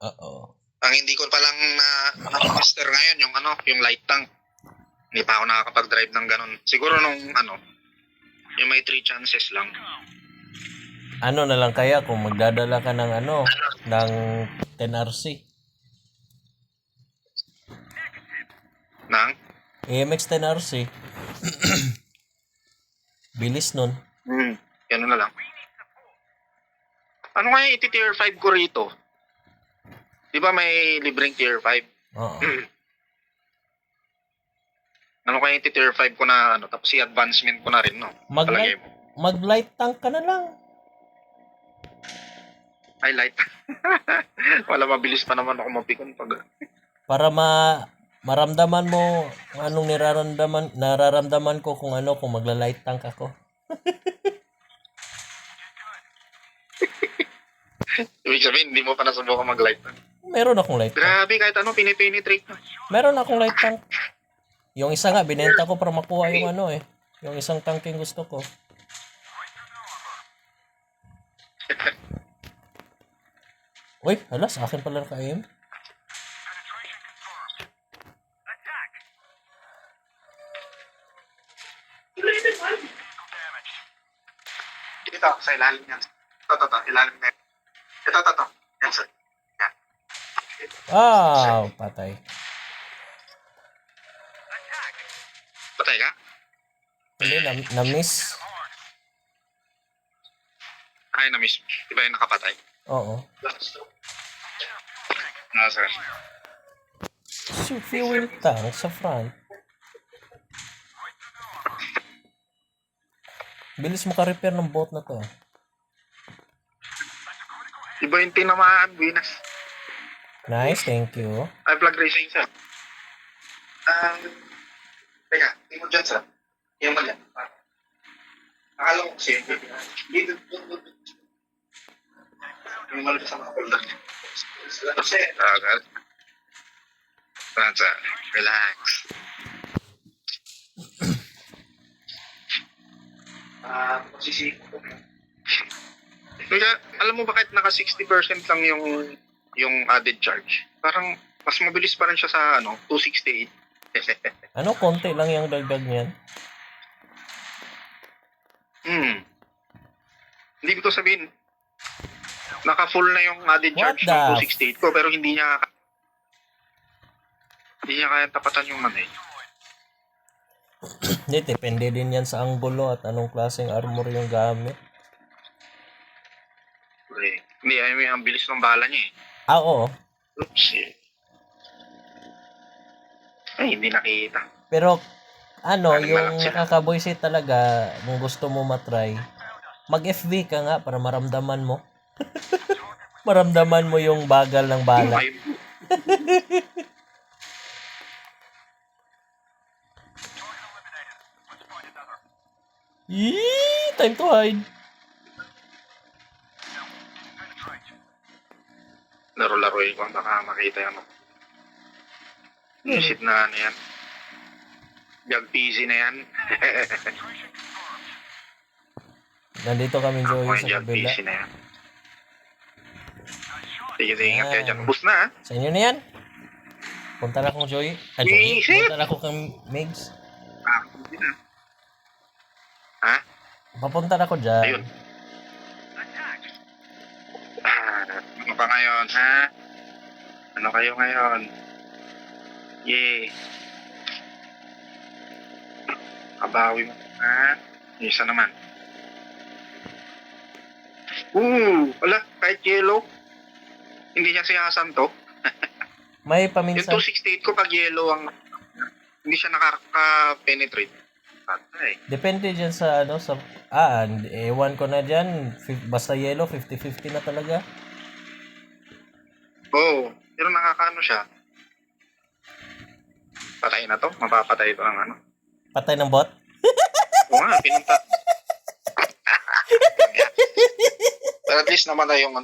Oo. Ang hindi ko pa lang na-master ngayon yung light tank. Hindi pa ako nakakapag-drive ng ganun. Siguro yung may 3 chances lang. Ano na lang kaya kung magdadala ka ng ng 10RC? Nang? AMX 10RC. Bilis nun. Yan na lang. Ano kaya iti-tier 5 ko rito? Di ba may libreng tier 5? Oo. Ano kaya iti-tier 5 ko na tapos i-advancement ko na rin, no? Mag-light tank ka na lang. Ay, light. Wala, mabilis pa naman ako mapikon pag... Para maramdaman mo anong nararamdaman ko kung magla-light tank ako. Ibig sabihin, hindi mo pa nasubukan mag-light tank. Meron akong light tank. Grabe, kahit pinipenetrate na. Meron akong light tank. Yung isa nga, binenta ko para makuha yung yung isang tank yung gusto ko. Uy, hala, sa akin pala naka-aim. Dito, sa ilalim yan. Ito, ilalim na yan. Ito. Yan, sir. Yan. Patay. Patay ka? Hindi, na-miss. Ay, na-miss. Diba yung nakapatay? Oo. Sir. So, fuel tank sa front. Bilis mo ka-repair ng boat na to. Iba yung tinamaan, Venus. Nice, thank you. Ay, flag racing, sir. Teka, hindi mo dyan, sir. Yan mo dyan. Akala ko kasi, dito. Yung malit sa mga folder. Kasi, sir, relax. Magsisiko ko. Kaya, alam mo bakit naka 60% lang yung added charge? Parang mas mabilis pa rin siya sa 268. Konti lang yung dagdag niyan. Hindi ko to sabihin. Naka-full na yung added charge ng 268 ko, pero hindi niya kaya tapatan yung Hindi, depende din yan sa anggulo at anong klaseng armor yung gamit. Hindi, ang bilis ng bala niya eh. Oo. Oops. Ay, hindi nakita. Pero, yung nakakaboysit talaga, kung gusto mo matry, mag-FV ka nga para maramdaman mo. Maramdaman mo yung bagal ng bala. Time to hide. Laro-laroin ko, baka makita yan. Visit na yan. Jag PC na yan. Nandito kami, Joey, sa Jag kabila. PC na yan. Sige, ingat kayo dyan. Bus na, ha? Sa inyo na yan. Punta na akong Joey. Joey. Punta na ako kang Migs. Hindi na. Ha? Papunta na ako dyan. Ayun. Ano pa ngayon, ha? Ano kayo ngayon? Yay. Kabawi mo, ha? Isa naman. Wala, kahit yellow. Hindi niya siyasan to. May Yung paminsan. 268 ko pag yellow hindi siya nakaka-penetrate. Patay. Depende dyan sa ewan ko na dyan. Basta yellow, 50-50 na talaga. Oo. Pero nakakaano siya. Patay na to. Mapapatay ito ng Patay ng bot? Oo nga, pinunta. Pero at least naman na yung